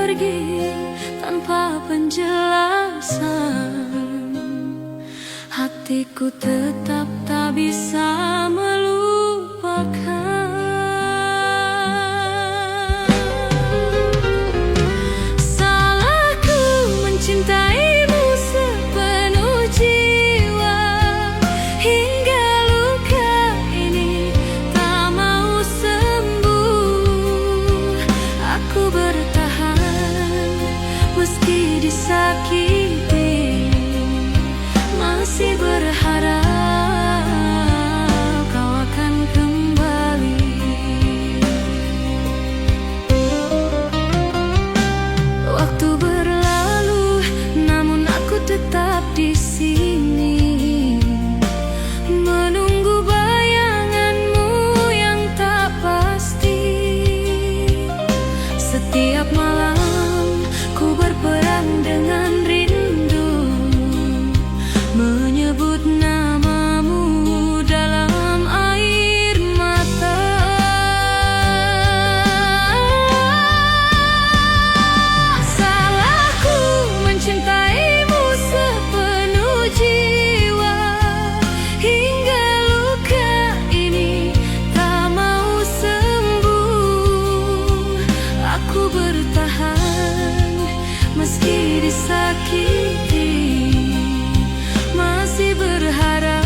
pergi tanpa penjelasan. Hatiku tetap tak bisa melupakan. Salahku mencintaimu sepenuh jiwa, hingga luka ini tak mau sembuh. Aku bertahan meski disakiti, masih berharap kau akan kembali. Waktu berlalu, namun aku tetap di sini, menunggu bayanganmu yang tak pasti. Setiap malam ku berperang dengan rindu, menyebut namamu dalam air mata. Salahku mencintaimu sepenuh jiwa, hingga luka ini tak mau sembuh. Aku bertahan meski disakiti, masih berharap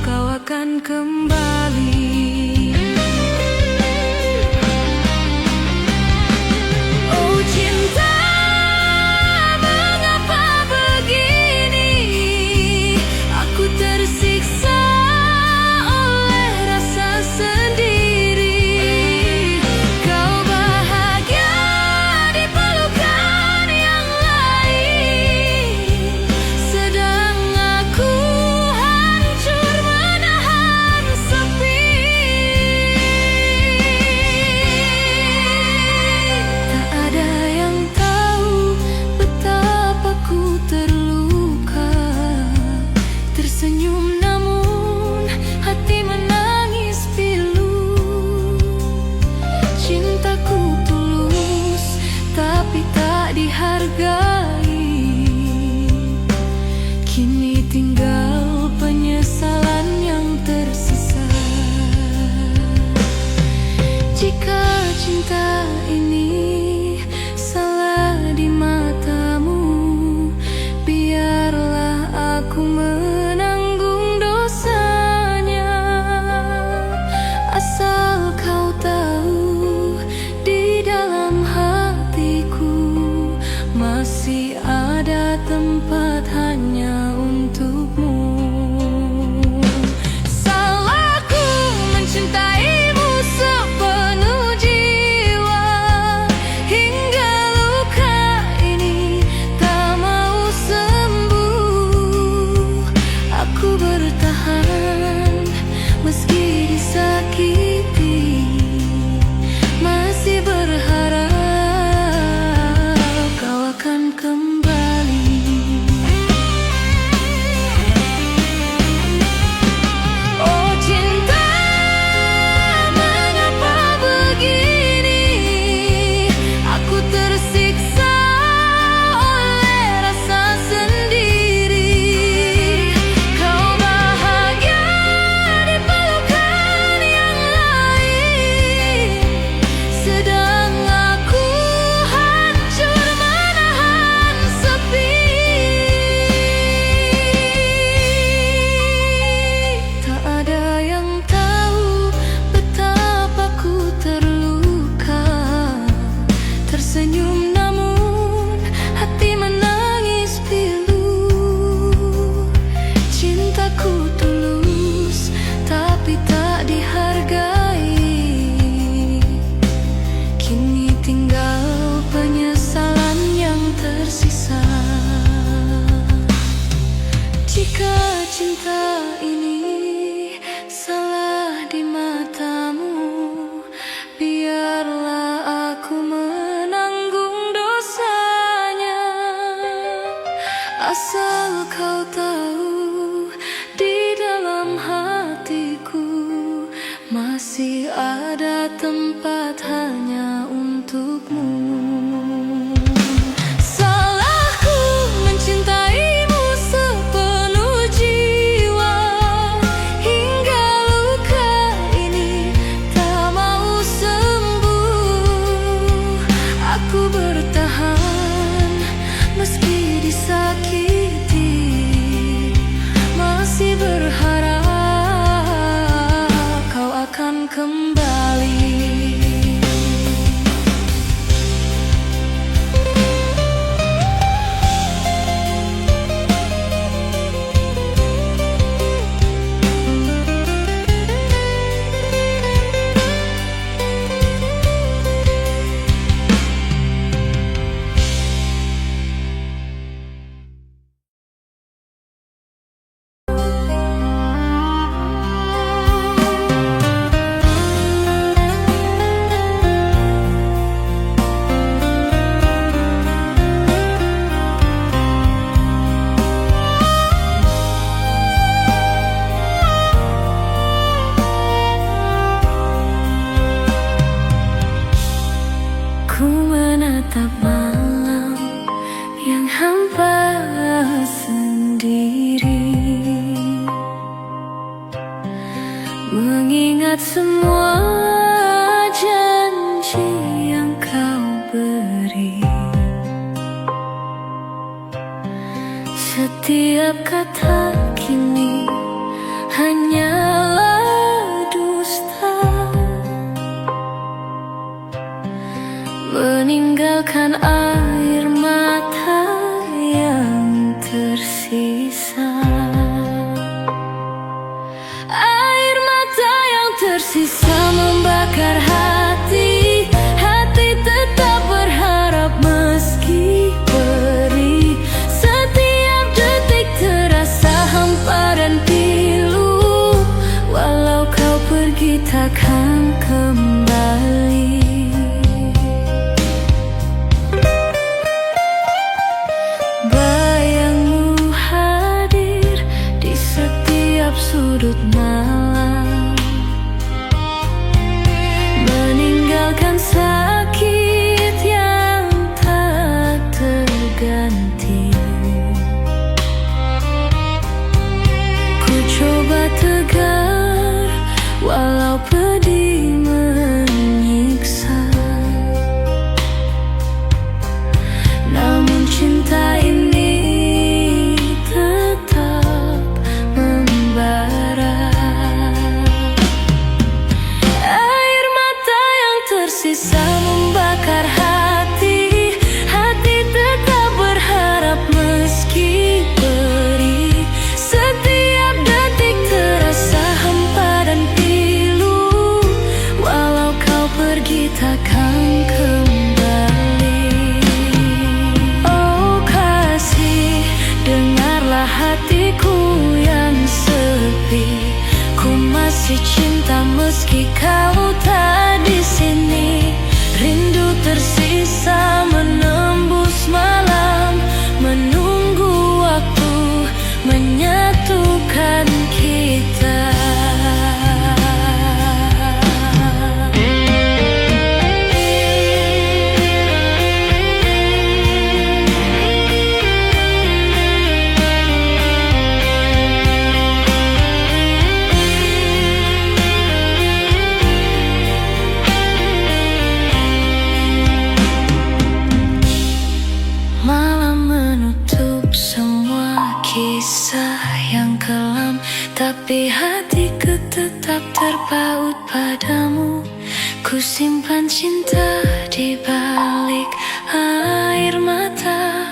kau akan kembali. Oh cinta, mengapa begini? Aku tersiksa oleh rasa sendiri. Kau bahagia di pelukan yang lain, sedang aku hancur menahan sepi. Tak ada yang tahu betapa ku terluka, tersenyum namun hati menangis pilu. Cintaku tulus tapi tak dihargai, kini tinggal penyesalan yang tersisa. Jika cinta ini salah di matamu, biarlah aku menanggung dosanya. Asal kau tahu, di dalam hatiku masih ada tempat hanya untukmu. Salahku mencintaimu sepenuh jiwa, hingga luka ini tak mau sembuh. Aku bertahan meski disakiti, masih berharap kau akan kembali. Oh cinta, mengapa begini? Aku tersiksa oleh rasa sendiri. Kau bahagia di pelukan yang lain, sedang aku hancur menahan sepi. Tak ada yang tahu betapa ku terluka, tersenyum namun hati menangis pilu. Cintaku tulus tapi tak dihargai, kini tinggal penyesalan yang tersisa. Jika cinta ini salah di matamu, biarlah aku menanggung dosanya. Asal kau tahu, di dalam hatiku masih ada tempat hanya untukmu. Ku menatap malam yang hampa sendiri, mengingat semua janji yang kau beri. Setiap kata kini hanyalah dusta, meninggalkan air mata yang tersisa. Air mata yang tersisa membakar hati. Hati tetap berharap meski perih. Setiap detik terasa hampa dan pilu. Walau kau pergi takkan kembali. Sudut malam, meninggalkan sakit yang tak terganti. Ku coba tegar walau pedih menyiksa, namun cinta ini tersisa membakar hati. Hati tetap berharap meski perih. Setiap detik terasa hampa dan pilu. Walau kau pergi takkan kembali. Oh kasih, dengarlah hatiku yang sepi. Ku masih cinta meski kau tak di sini. Rindu tersisa menembus malam, menunggu waktu menyatukan kita. Kisah yang kelam, tapi hatiku tetap terpaut padamu. Ku simpan cinta di balik air mata.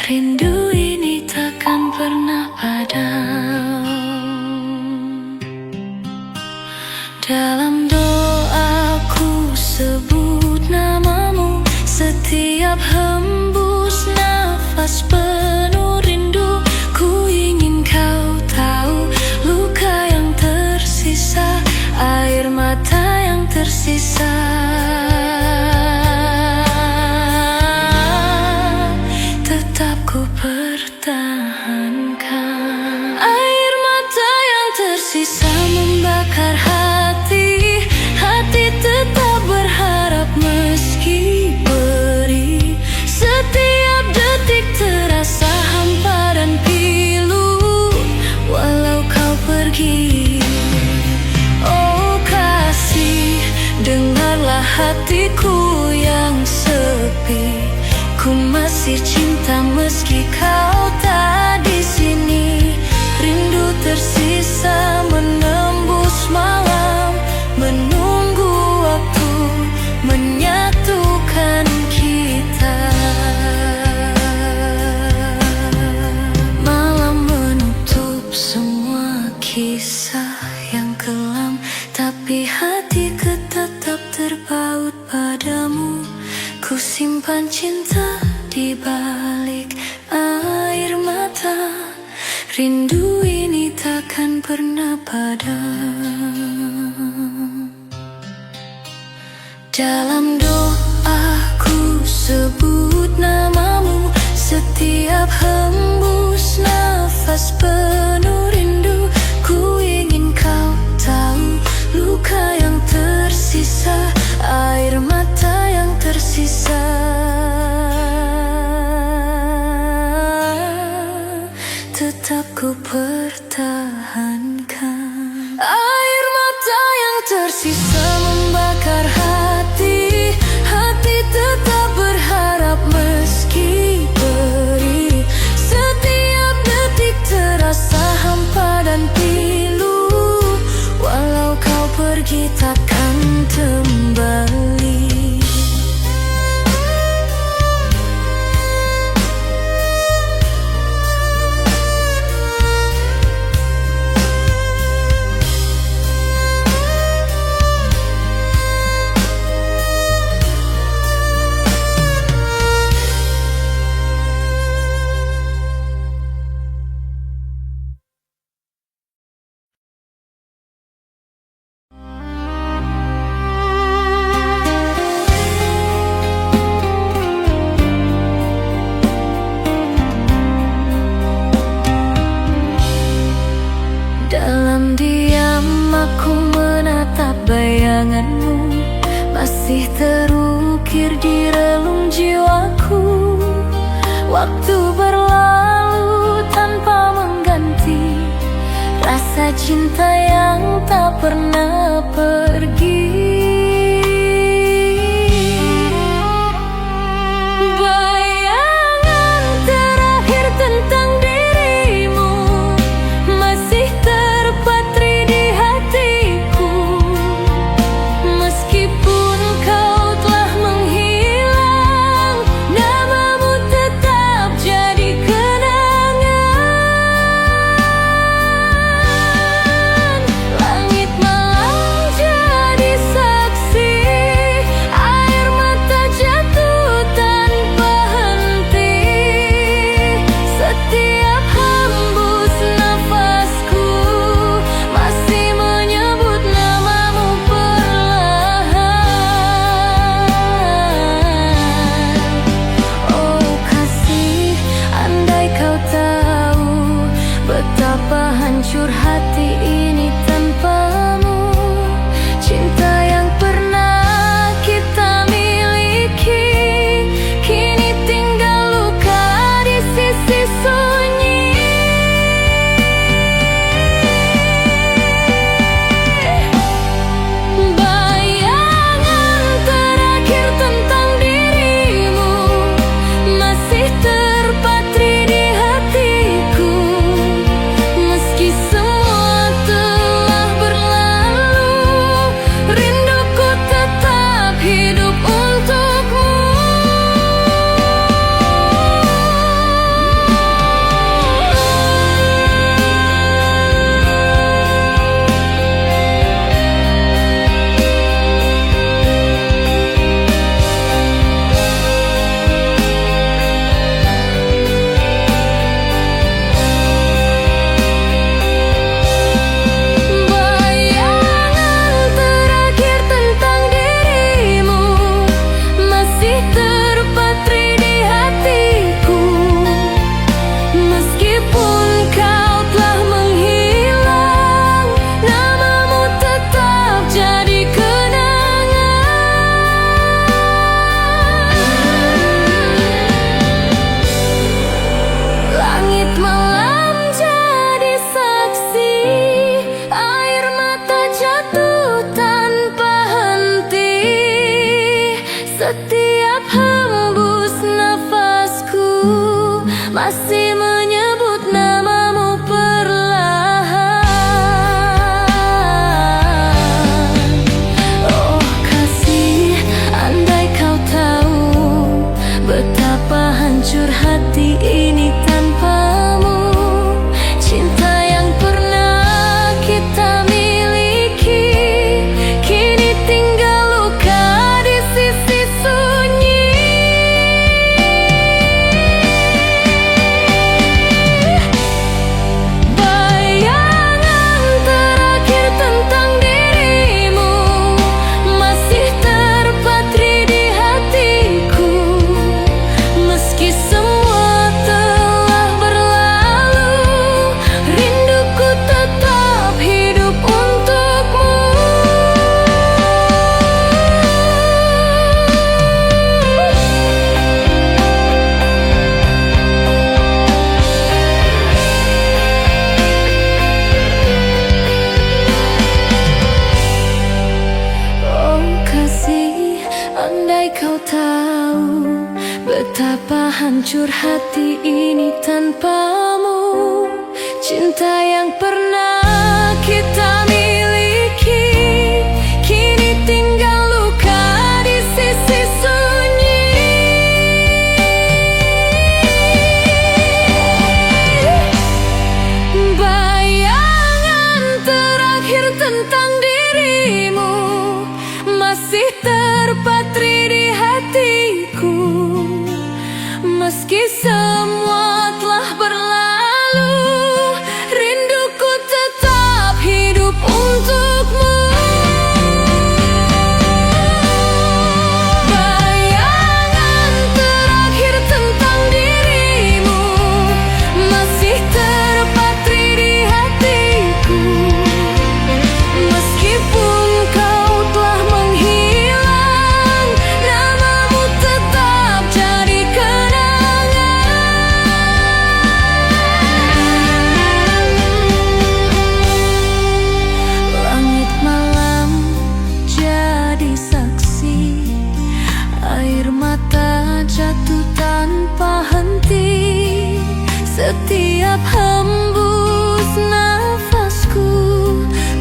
Rindu ini takkan pernah padam. Dalam doaku sebut namamu. Setiap hembus nafas penuh rindu. Ku ingin kau tahu luka yang tersisa, air mata yang tersisa. Tetap ku pertahankan. Air mata yang tersisa membakar hati. Hati tetap berharap meski perih. Setiap detik terasa hampa dan pergi. Oh kasih, dengarlah hatiku yang sepi. Ku masih cinta meski kau tak di sini. Rindu tersisa menembus malam, menunggu waktu menyatukan kita. Malam menutup semua kisah yang kelam, tapi hatiku tetap terpaut padamu. Ku simpan cinta di balik air mata. Rindu ini takkan pernah padam. Dalam doaku sebut namamu. Setiap hembus nafas penuh rindu. Ku ingin kau tahu luka yang tersisa, air mata yang tersisa. mengukir di relung jiwaku. Waktu berlalu tanpa mengganti rasa cinta yang tak pernah pergi. Bayangan terakhir tentang dirimu masih terpatri di hatiku. Meskipun kau telah menghilang, namamu tetap jadi kenangan. Langit malam jadi saksi, air mata jatuh tanpa henti. Setiap hembus nafasku masih menyebut namamu perlahan. Oh kasih, andai kau tahu betapa hancur hati ini tanpamu. Cinta yang pernah kita miliki kini tinggal luka di sisi sunyi. Bayangan terakhir tentang dirimu masih terpatri di hatiku. Meski semua telah berlalu, rinduku tetap hidup untukmu. Bayangan terakhir tentang dirimu masih terpatri di hatiku. Meskipun kau telah menghilang, namamu tetap jadi kenangan. Langit malam jadi saksi, air mata jatuh tanpa henti. Setiap hembus nafasku masih menyebut namamu perlahan. Oh kasih, andai kau tahu betapa hancur hati ini tanpamu. Cinta yang pernah kita miliki kini tinggal luka di sisi sunyi. Bayangan terakhir tentang dirimu masih terpatri di hatiku. Meski semua telah berlalu, rinduku tetap hidup untukmu. Oh kasih, andai kau tahu betapa hancur hati ini tanpamu. Cinta yang pernah kita miliki kini tinggal luka di sisi sunyi. Bayangan terakhir tentang dirimu masih terpatri di hatiku. Meski semua telah berlalu, rinduku tetap hidup untukmu. Bayangan terakhir tentang dirimu masih terpatri di hatiku. Meskipun kau telah menghilang, nama Setiap hembus nafasku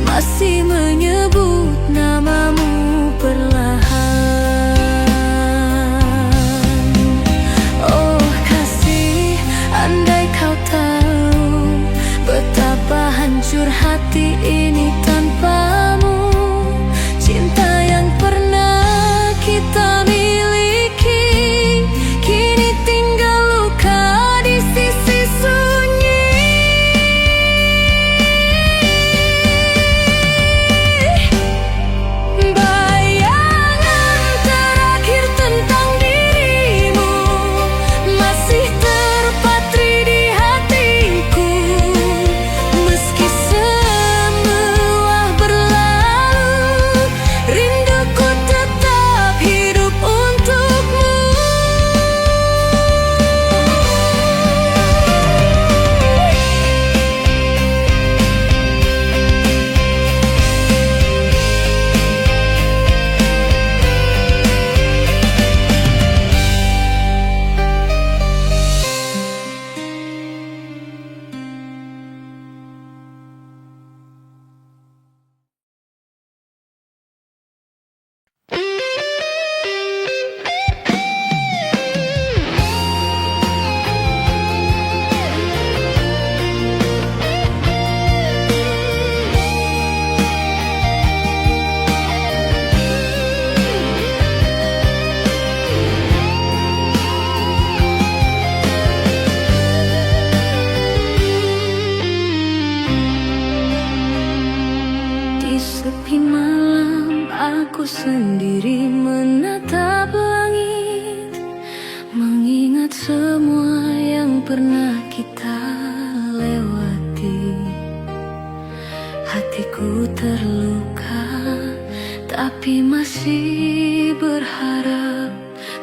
masih menyebut namamu perlahan. Oh kasih, andai kau tahu betapa hancur hati ini tanpamu. Cinta yang pernah kita miliki kini tinggal luka di sisi sunyi. Bayangan terakhir tentang dirimu masih terpatri di hatiku. Meski semua berlalu, rinduku tetap hidup untukmu. Di sepi malam aku sendiri menatap langit, mengingat semua yang pernah kita lewati. Hatiku terluka, tapi masih berharap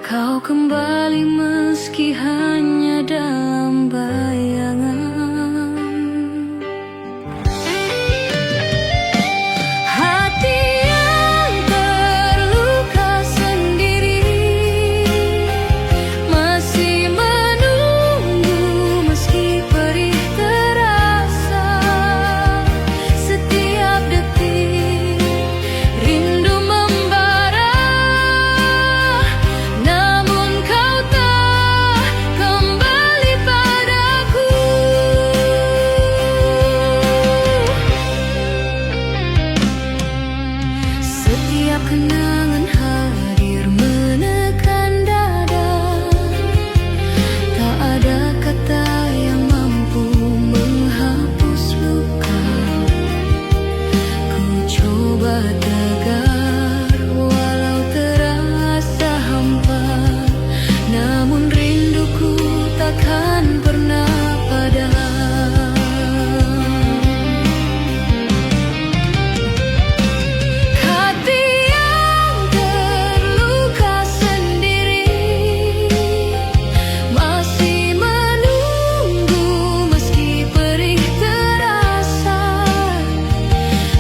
kau kembali meski hanya dalam bayangan. Hati yang terluka sendiri masih menunggu meski perih terasa. Setiap detik rindu membara, namun kau tak kembali padaku. Setiap kenangan hadir menekan dada, tak ada kata yang mampu menghapus luka. Ku coba tegar walau terasa hampa, namun rinduku takkan pernah padam. Hati yang terluka sendiri masih menunggu meski perih terasa.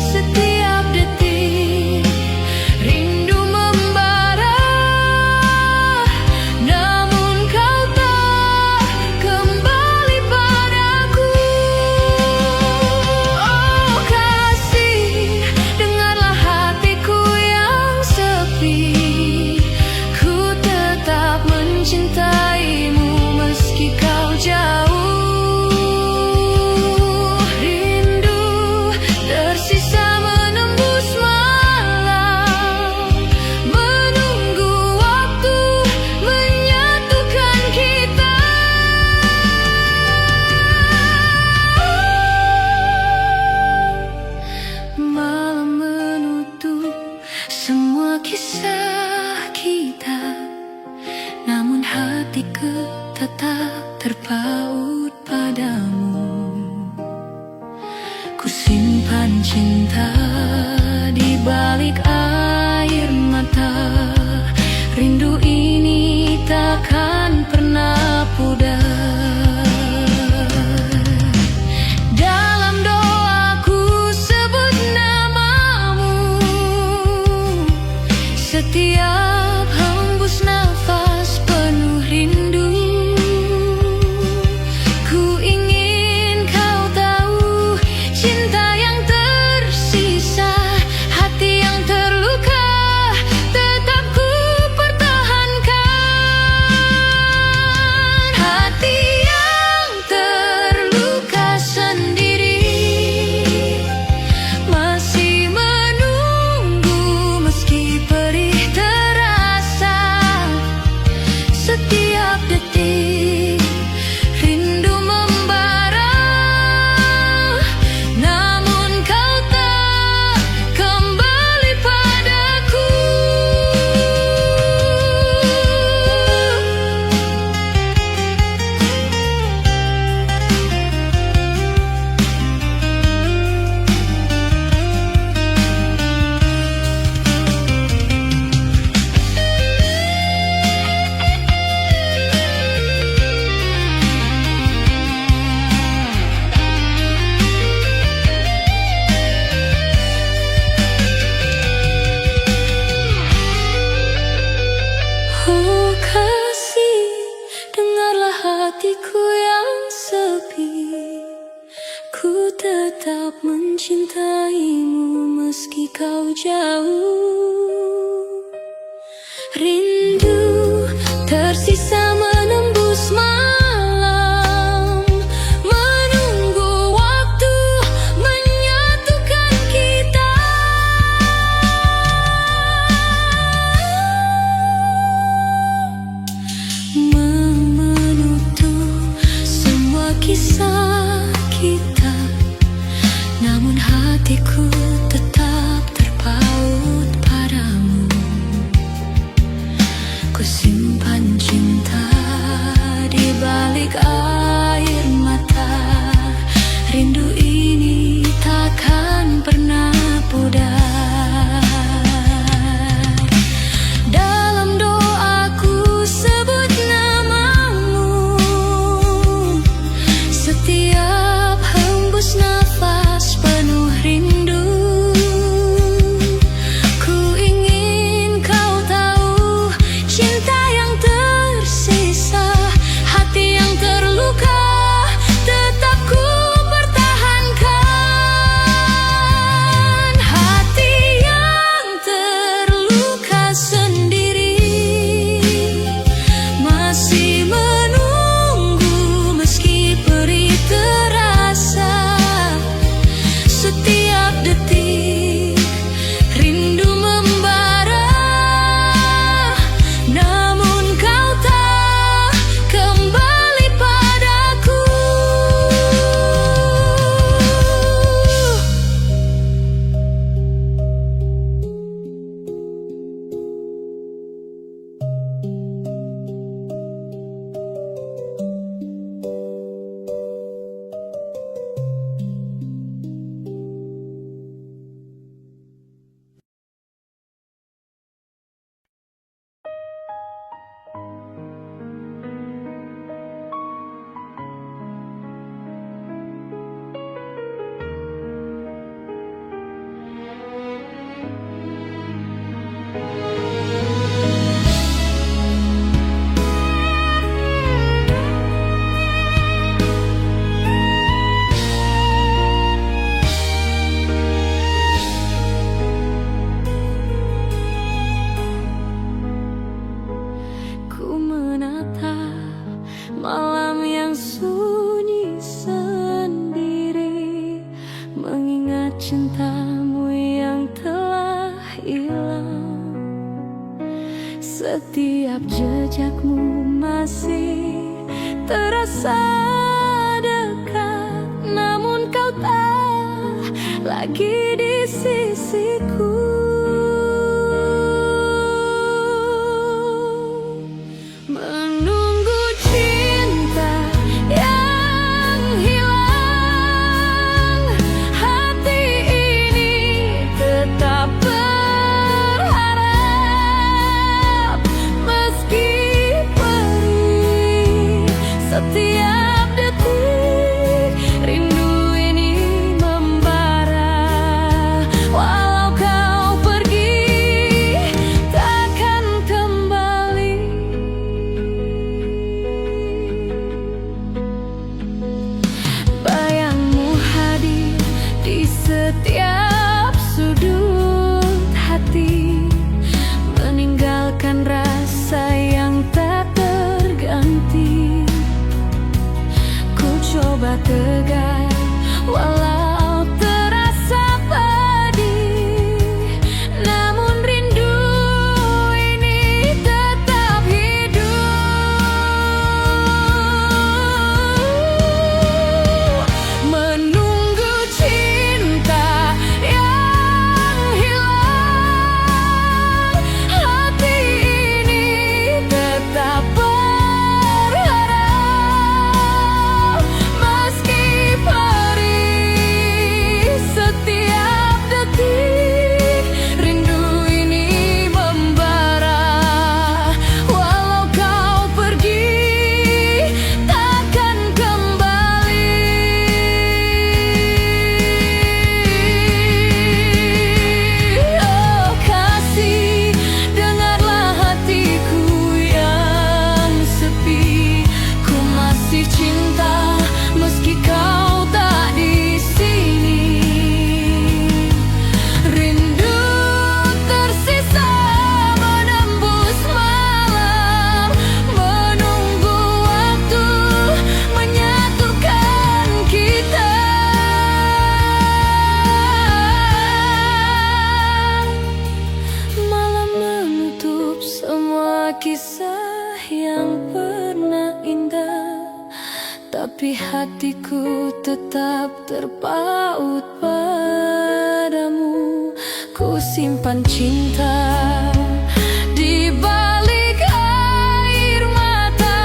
Setiap detik rindu membara, namun kau tak kembali padaku. Oh kasih, dengarlah hatiku yang sepi. Ku tetap mencintaimu meski kau jauh. Rindu tersisa menembus malam, menunggu waktu menyatukan kita. Malam menutup semua kisah kita, namun hatiku tetap terpaut padamu. Ku simpan cinta di balik air mata. Rindu ini takkan pernah pudar. Dalam doaku sebut namamu. Setiap hembus nafas penuh rindu. Ku ingin mencintaimu meski kau jauh. Rindu tersisa menembus malam, menunggu waktu menyatukan kita. Menutup semua kisah kita, namun hatiku tetap terpaut padamu. Ku simpan cinta di balik air mata. Rindu ini takkan pernah pudar. Dalam doaku sebut namamu, setiap hembus nafas penuh rindu. Ku ingin kau tahu, cinta yang tersisa, hati yang terluka, tetap ku pertahankan. Hati yang terluka sendiri masih menunggu meski perih terasa. Setiap detik rindu membara, namun kau tak kembali padaku. Ku menatap malam yang sunyi sendiri, mengingat cintamu yang telah hilang. Setiap jejakmu masih terasa dekat, namun kau tak lagi di sisiku. Menunggu cinta yang hilang, hati ini tetap berharap meski perih. Setiap detik rindu ini membara, walau kau kisah yang pernah indah, tapi hatiku tetap terpaut padamu. Ku simpan cinta di balik air mata.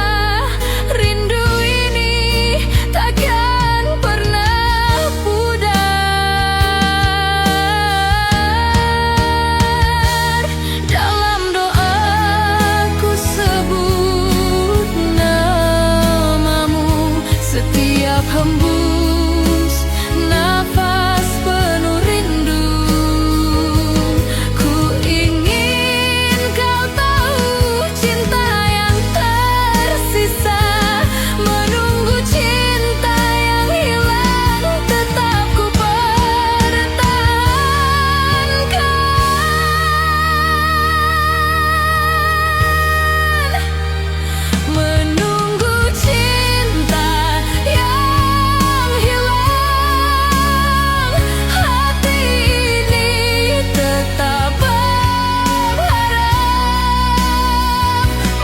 Rindu ini takkan pernah pudar. Dalam doaku sebut namamu, setiap hembus nafas penuh rindu. Ku ingin kau tahu cinta yang tersisa, menunggu cinta yang hilang tetap ku pertahankan. Menunggu cinta yang hilang, hati ini tetap berharap.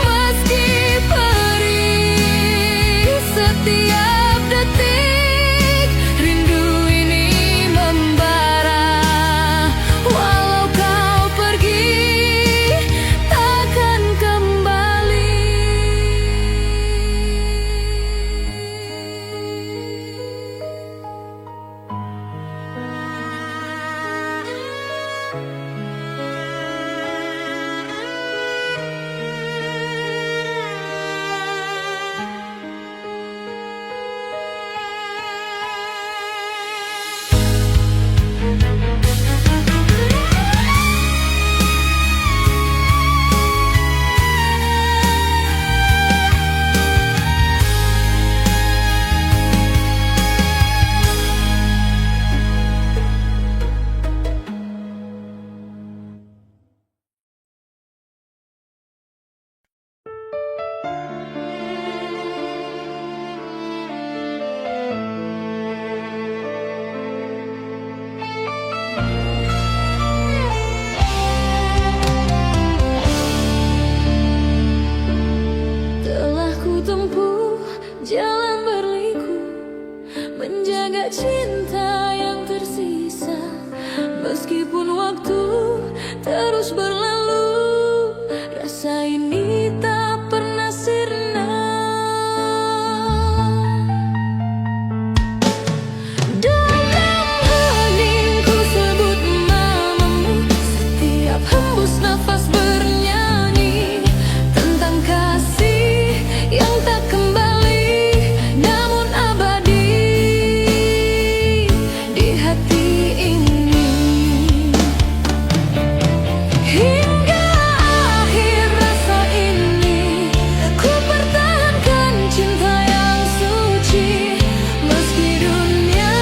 Meski perih setiap detik, rindu ini membara. Walau kau pergi, takkan kembali. Telah ku tempuh jalan berliku, menjaga cinta yang tersisa. Meskipun waktu terus berlalu, rasa ini tak pernah sirna. Dalam heningku sebut namamu, setiap hembus nafas bernyanyi tentang kasih yang tak kembali, namun abadi di hati ini. Hingga akhir rasa ini, ku pertahankan cinta yang suci. Meski dunia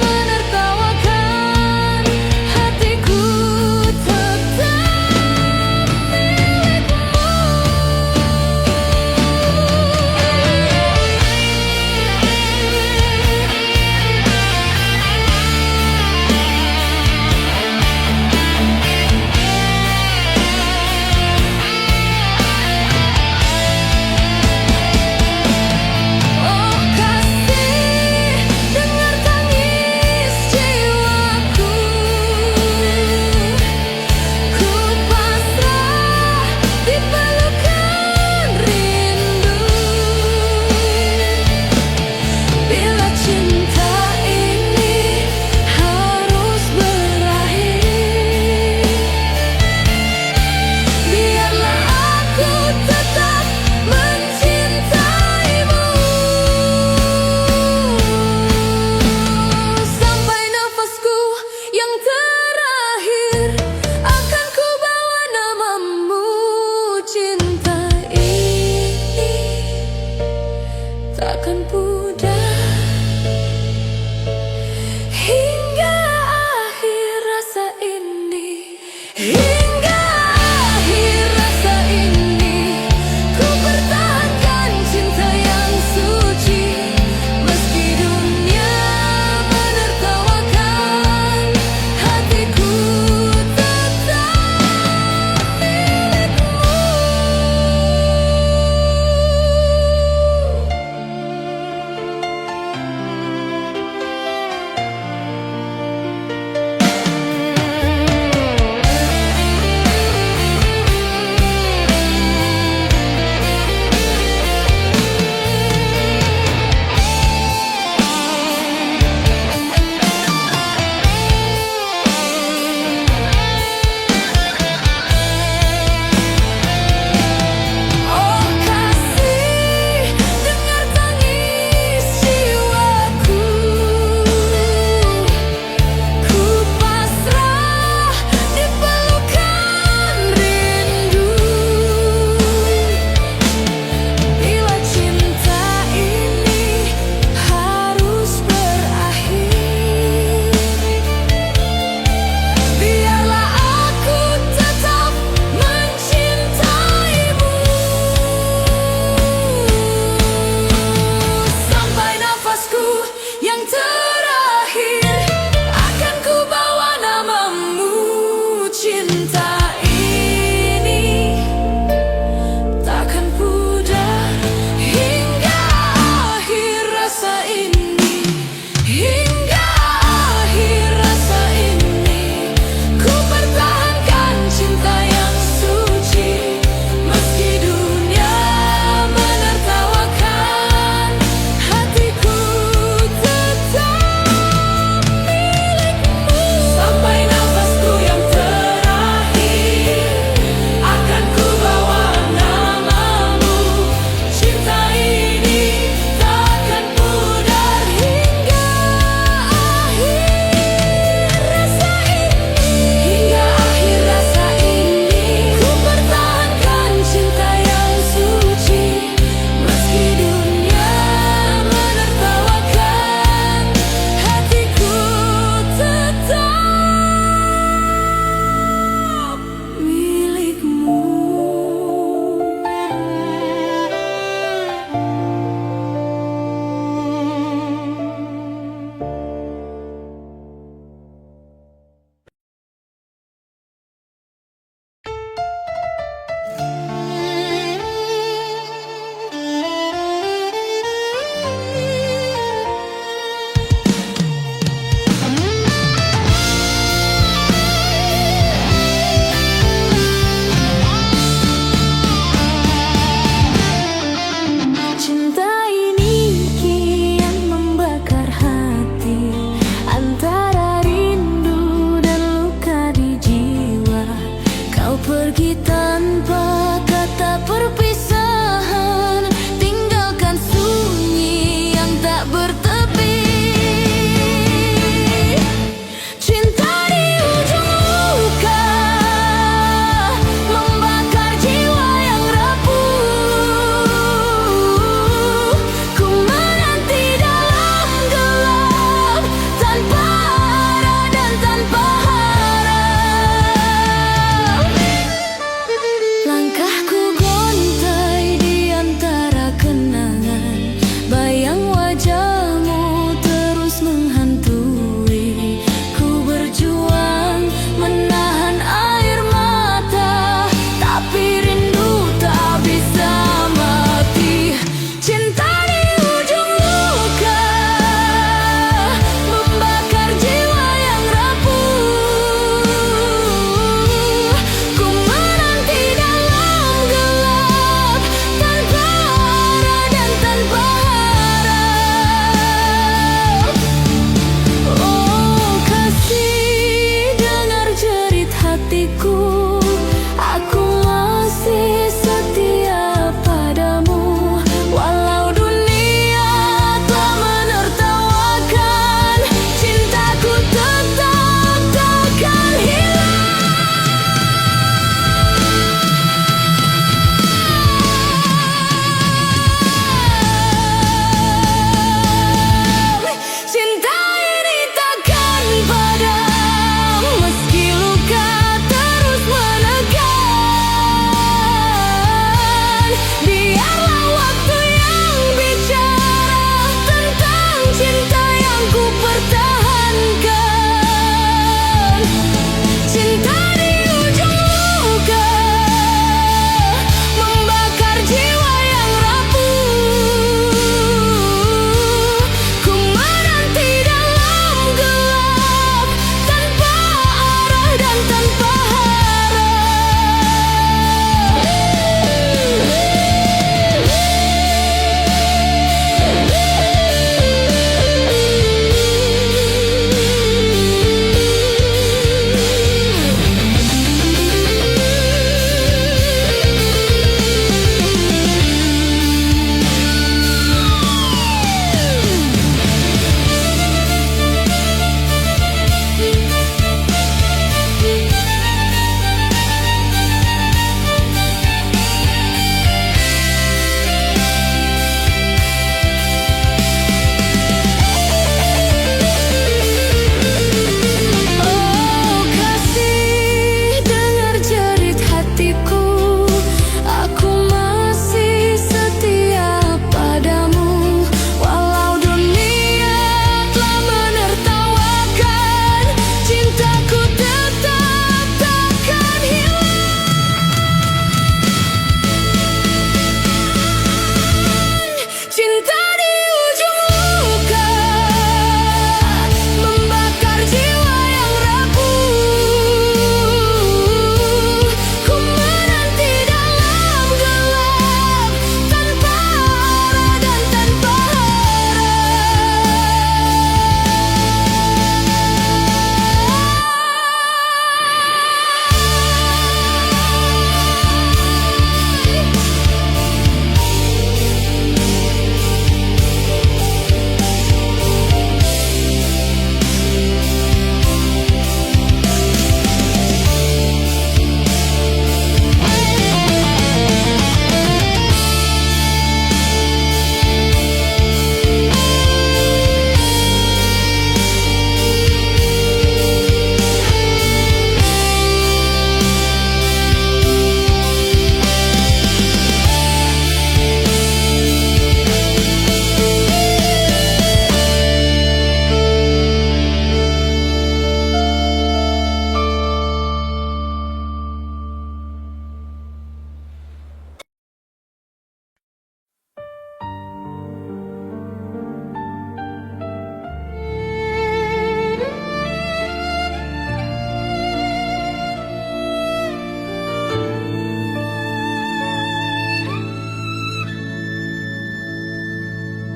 menertawakan, hatiku tetap milikmu. Oh kasih, dengar tangis jiwaku. Ku pasrah di pelukan rindu. Bila cinta ini harus berakhir, biarlah aku tetap mencintaimu. Sampai nafasku yang terakhir, akan ku bawa namamu. Cinta ini takkan pudar hingga akhir rasa ini. Hingga akhir rasa ini, ku pertahankan cinta yang suci. Meski dunia menertawakan, hatiku tetap milikmu.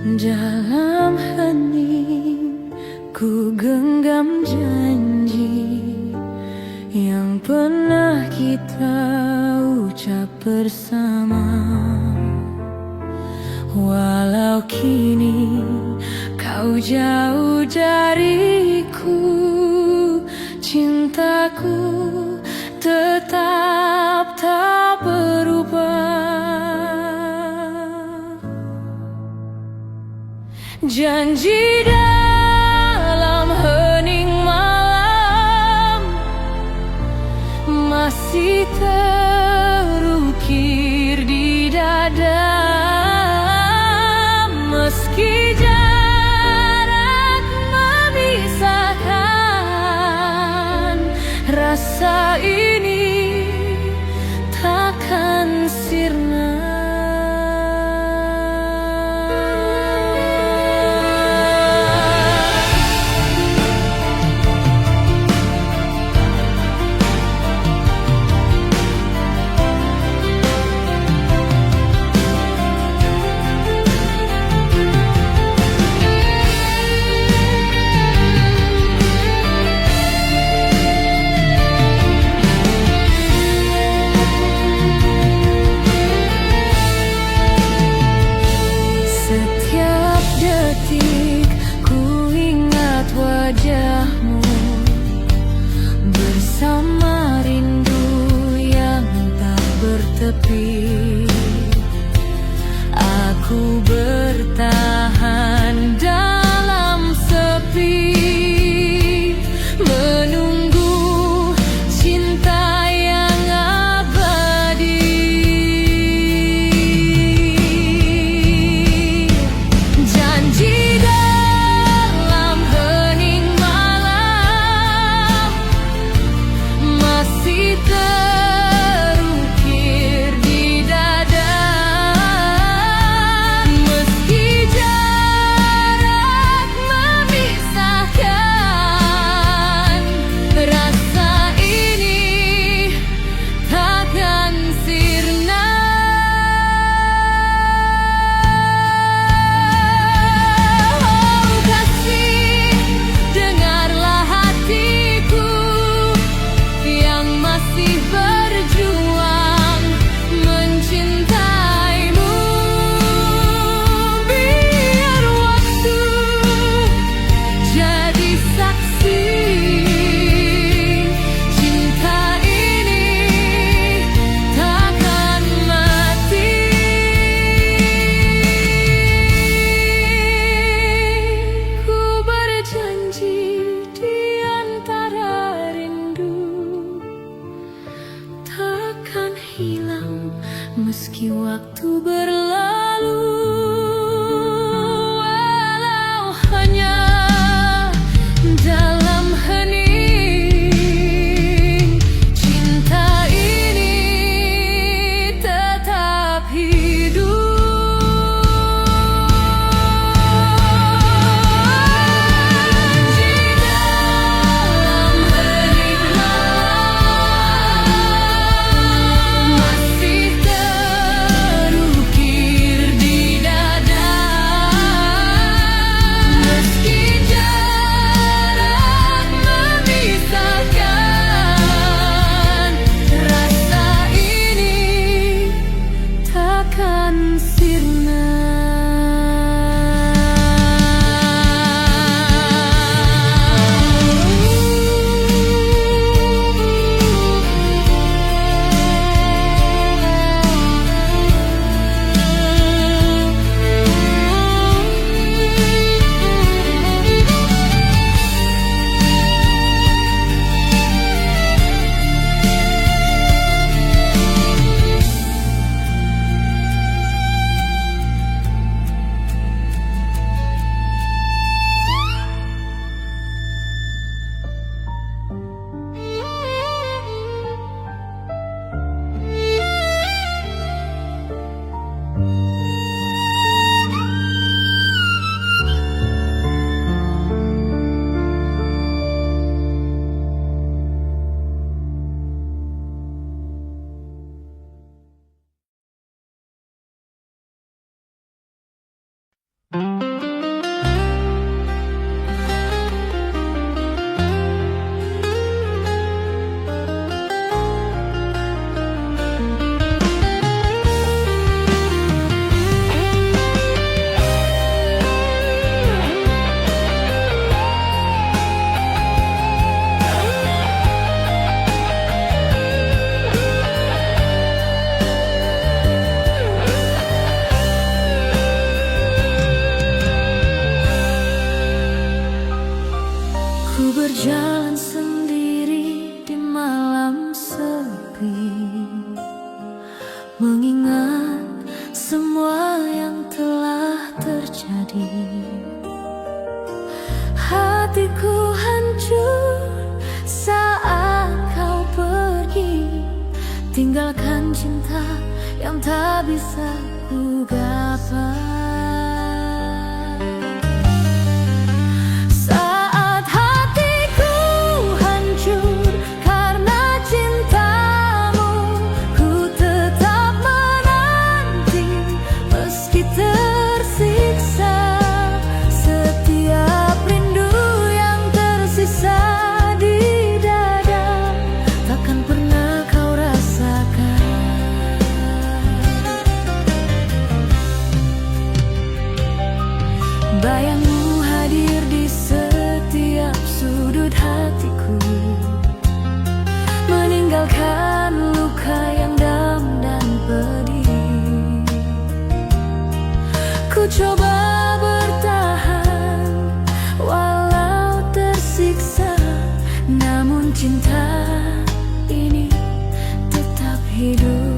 Dalam hening ku genggam janji yang pernah kita ucap bersama. Walau kini kau jauh dariku, cintaku tetap tak berubah. Janji dalam hening malam masih terukir di dada. Meski jarak memisahkan, rasa ini takkan sirna. Wajahmu bersama rindu yang tak bertepi. Aku bertahan dalam sepi, menunggu cinta yang abadi. Janji terukir di dada. Meski jarak memisahkan, rasa ini takkan sirna. Oh kasih, dengarlah hatiku yang masih berjuang mencintaimu. Biar waktu jadi saksi, cinta ini takkan mati. Ku berjanji di antara rindu takkan hilang meski waktu berlalu. Walau hanya dalam hening, cinta ini tetap hidup. Di dalam hening malam masih terukir di Ku berjalan sendiri di malam sepi, mengingat semua yang telah terjadi. Hatiku hancur saat kau pergi, tinggalkan cinta yang tak bisa ku gapai. Bayangmu hadir di setiap sudut hatiku, meninggalkan luka yang dalam dan pedih. Ku coba bertahan walau tersiksa, namun cinta ini tetap hidup.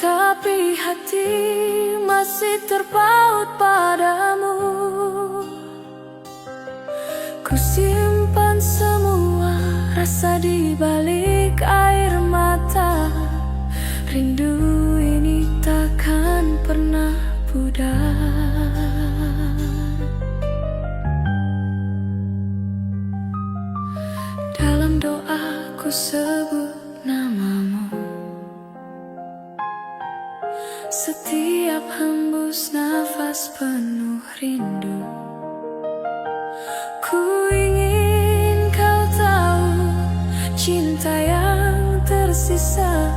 Tapi hati masih terpaut padamu. Ku simpan semua rasa di balik air mata. Rindu ini takkan pernah pudar. Dalam doa ku sebut namamu, setiap hembus nafas penuh rindu. Ku ingin kau tahu cinta yang tersisa.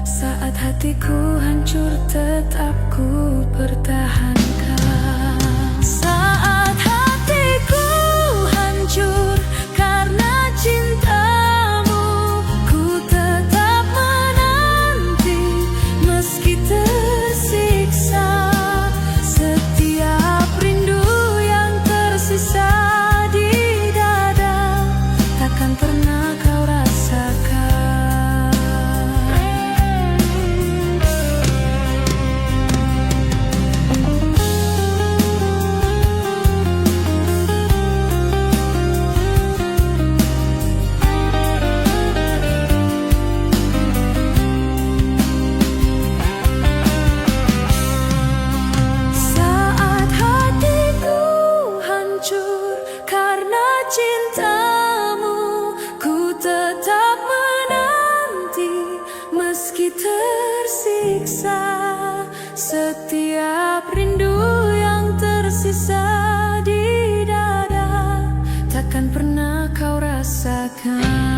Saat hatiku hancur tetap ku pertahankan. Saat hatiku hancur karena cintamu, ku tetap menanti meski tersiksa. Setiap rindu yang tersisa di dada takkan pernah kau rasakan. rasakan.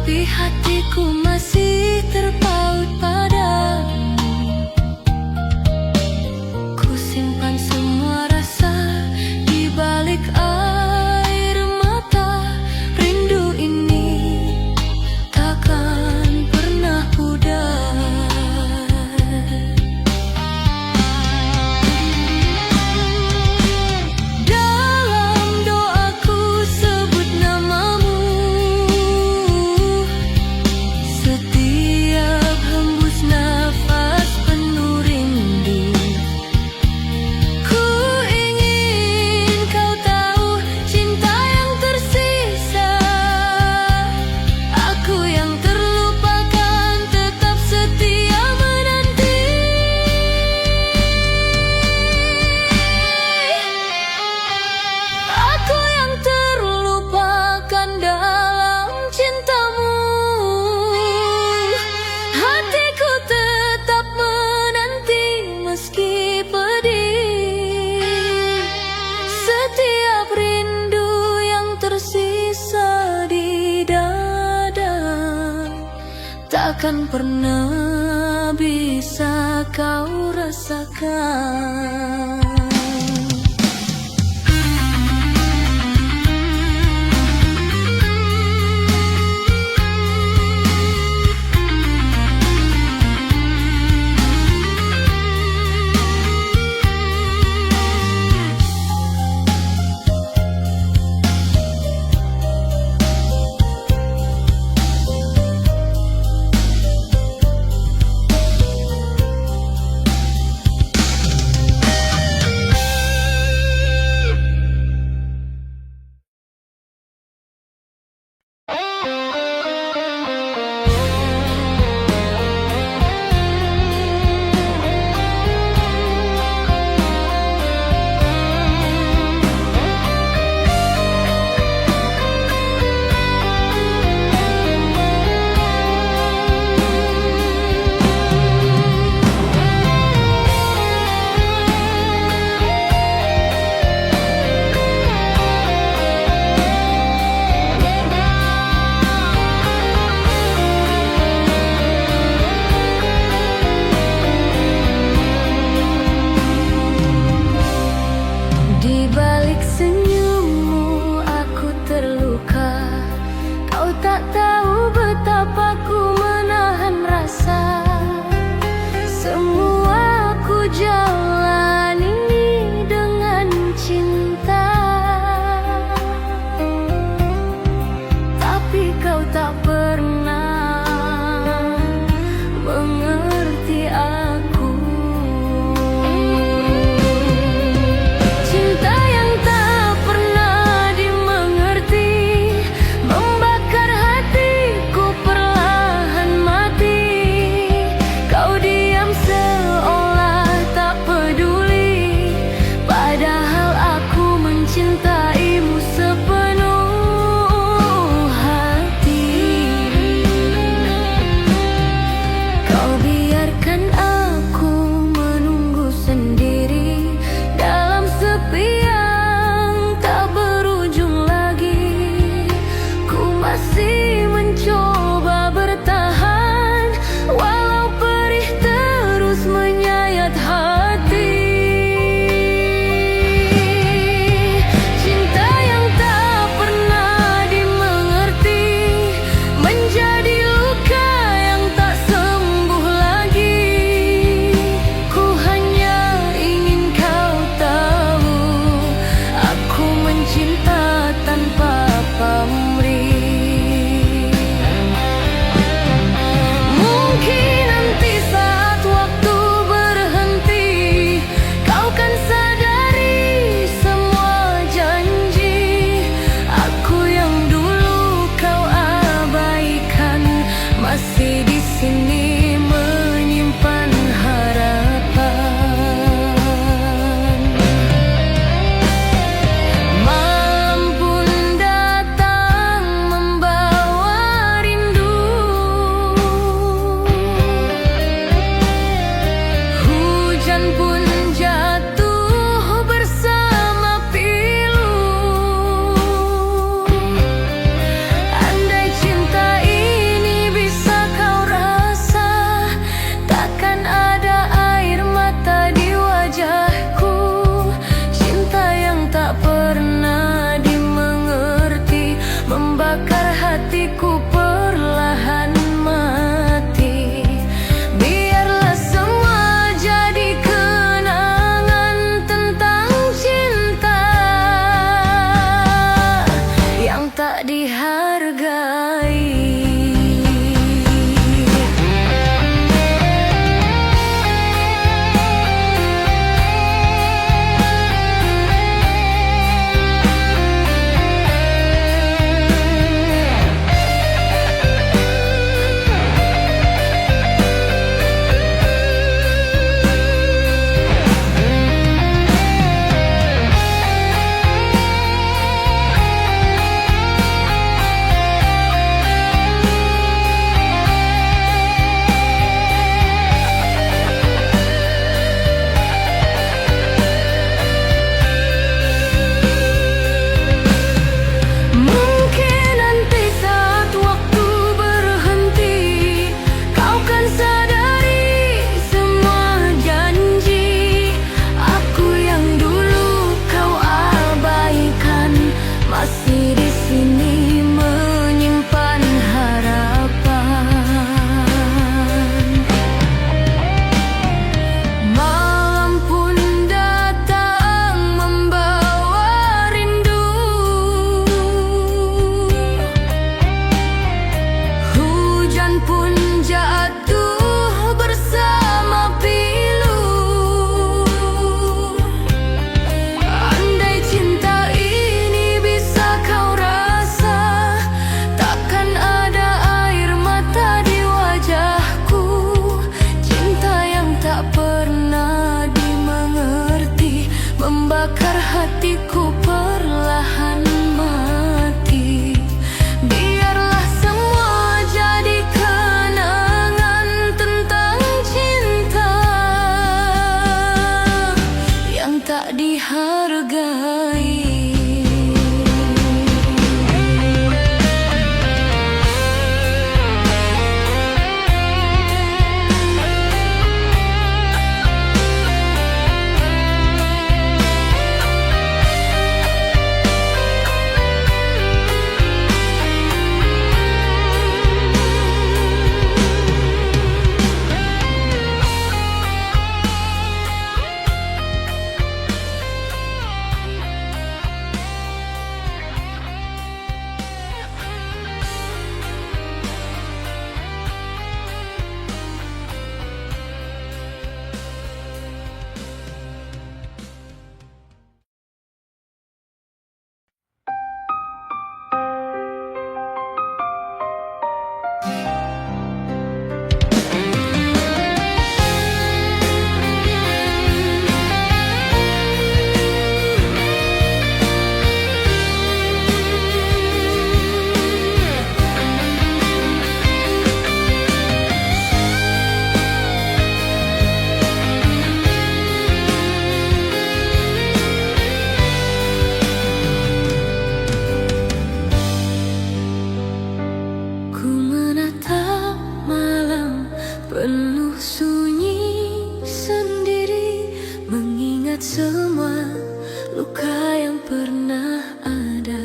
tapi hatiku masih terpaut padamu. Ku simpan semua rasa di balik air mata. Rindu ini takkan pernah pudar. Dalam doaku sebut namamu, setiap hembus nafas penuh rindu. Ku ingin kau tahu cinta yang tersisa, aku yang terlupakan tetap setia menanti. Aku yang terlupakan dalam cintamu, hatiku tetap menanti meski pedih. Setiap rindu yang tersisa di dada takkan pernah bisa kau rasakan. Di balik senyummu aku terluka. Kau tak tahu betapa ku menahan rasa. Semua ku jalani dengan cinta, tapi kau tak pernah mengerti aku. Cinta yang tak pernah dimengerti membakar hatiku perlahan mati. Kau diam seolah tak peduli, padahal aku mencintaimu sepenuh hati. hatiku perlahan mati. Biarlah semua jadi kenangan tentang cinta yang tak dihargai. Membakar hatiku perlahan mati. Biarlah semua jadi kenangan tentang cinta yang tak dihargai. Penuh sunyi sendiri, mengingat semua luka yang pernah ada.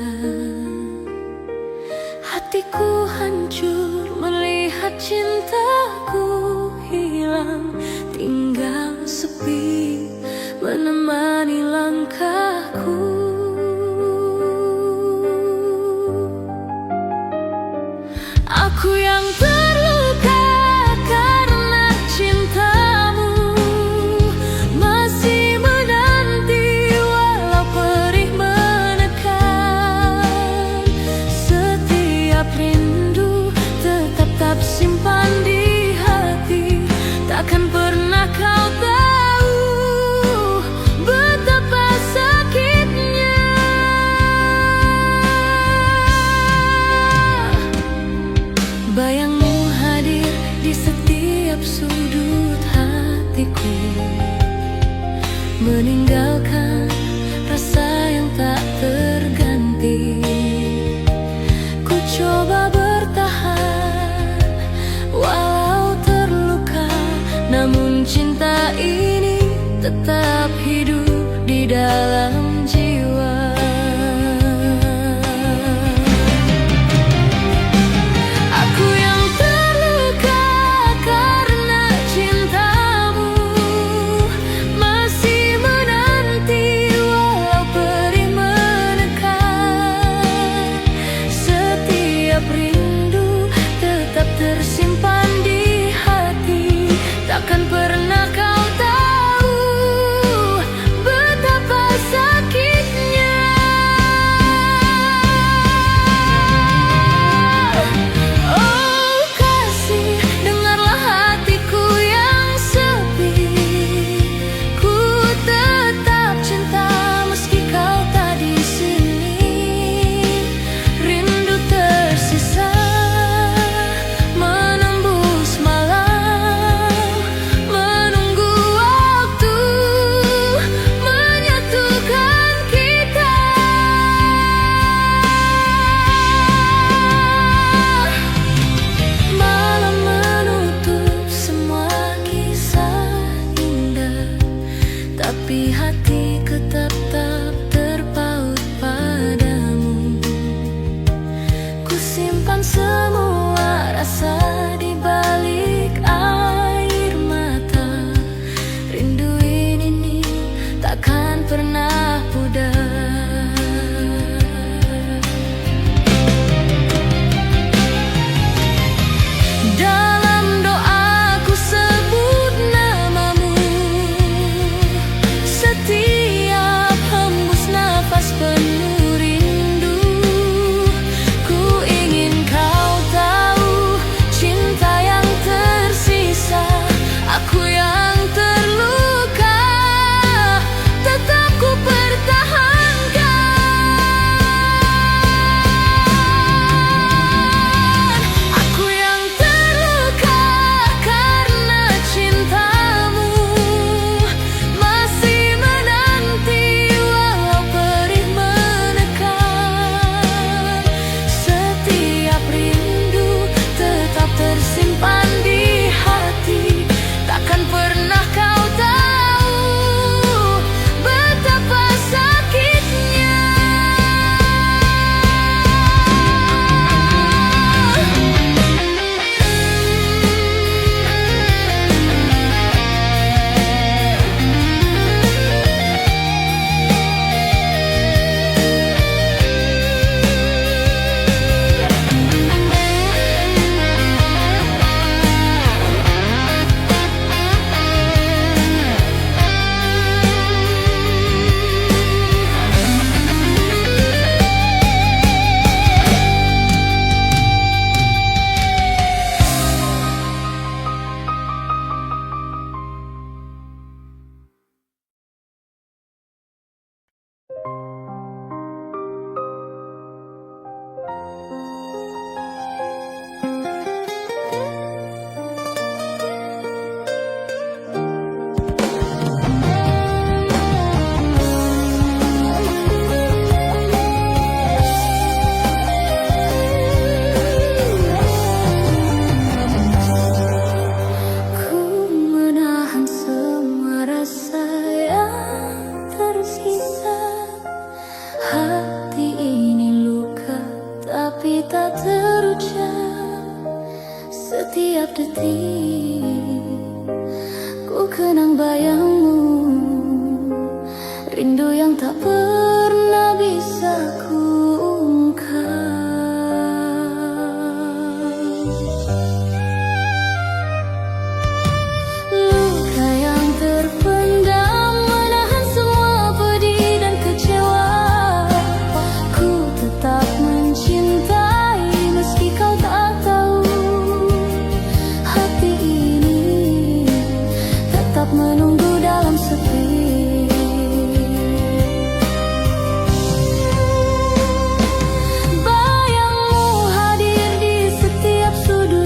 Hatiku hancur melihat cintaku hilang, tinggal sepi menemani langkahku. Aku yang terluka karena cintamu, masih menanti walau perih menekan. Setiap rindu tetap simpan di hati, takkan pernah kau tahu betapa sakitnya. Bayangmu hadir di setiap sudut hatiku, meninggalkan rasa yang tak terganti. Ku coba bertahan walau terluka, namun cinta ini tetap hidup di dalam jiwa. tersimpan di hati. Takkan pernah kau tahu betapa sakitnya. Oh kasih, dengarlah hatiku yang sepi. Ku tetap cinta meski kau tak di sini. Rindu tersisa menembus malam, menunggu waktu menyatukan kita. Malam menutup semua kisah indah, tapi hati tetap terpaut padamu. Ku simpan semua rasa di balik air mata. Rindu ini takkan pernah pudar. Dalam doaku sebut namamu. Setiap hembus nafas penuh rindu. Ku ingin kau tahu cinta yang tersisa. Aku yang terluka tetap ku pertahankan. Aku yang terluka karena cintamu. Masih menanti walau perih menekan. Setiap rindu tetap tersimpan di hati. Takkan pernah kau tahu betapa sakitnya. Ku menahan semua rasa yang tersisa. Hati ini luka tapi tak terucap. Setiap detik ku kenang bayangmu. Rindu yang tak pernah bisa ku ungkap. Luka yang terpendam menahan semua pedih dan kecewa. Ku tetap mencintai meski kau tak tahu. Hati ini tetap menunggu dalam sepi. Bayangmu hadir di setiap sudut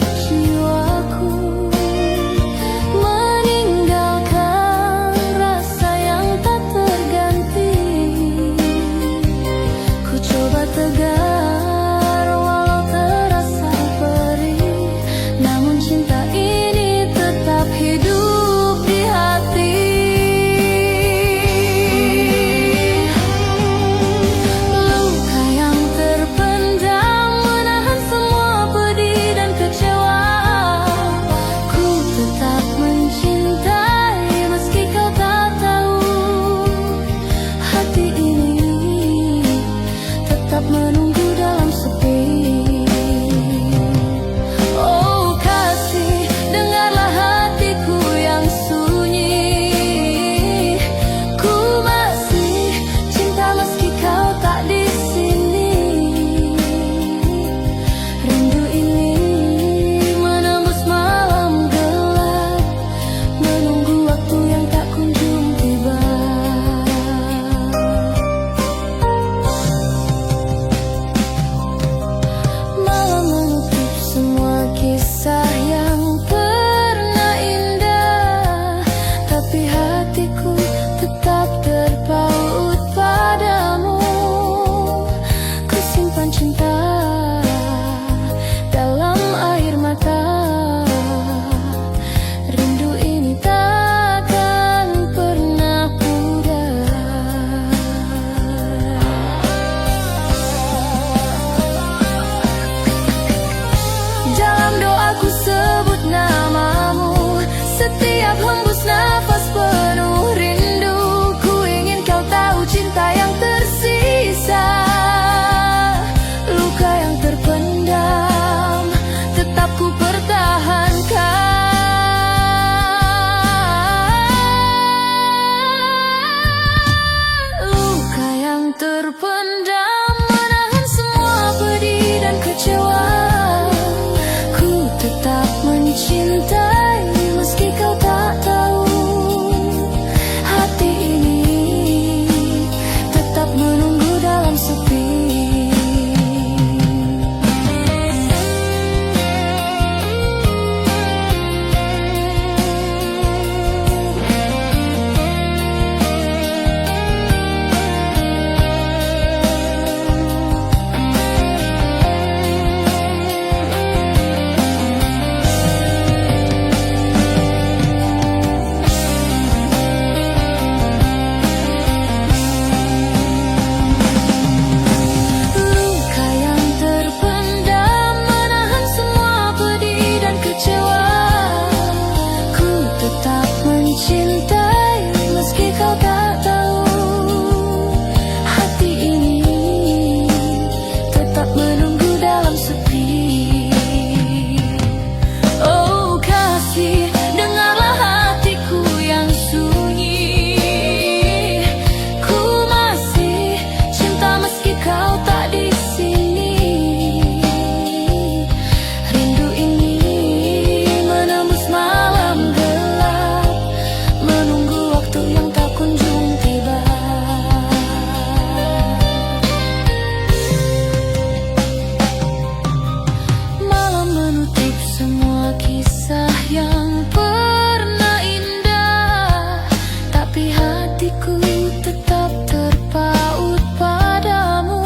yang pernah indah, tapi hatiku tetap terpaut padamu.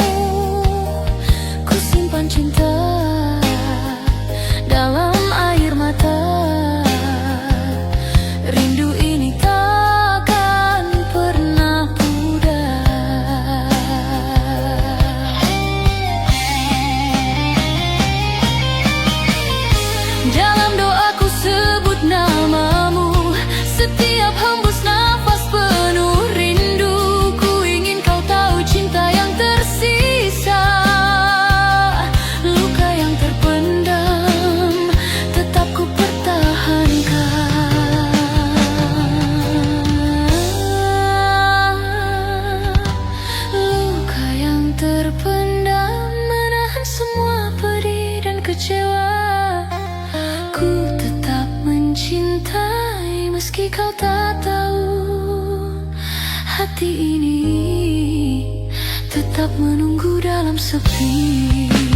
Ku simpan cinta dalam air mata. Rindu ini takkan pernah pudar. Dalam doaku sebut namamu, setiap hembus nafas penuh rindu. Ku ingin kau tahu cinta yang tersisa, luka yang terpendam tetap ku pertahankan. Luka yang terpendam menahan semua pedih dan kecewa. Ku tetap mencintai meski kau tak tahu. Hati ini tetap menunggu dalam sepi.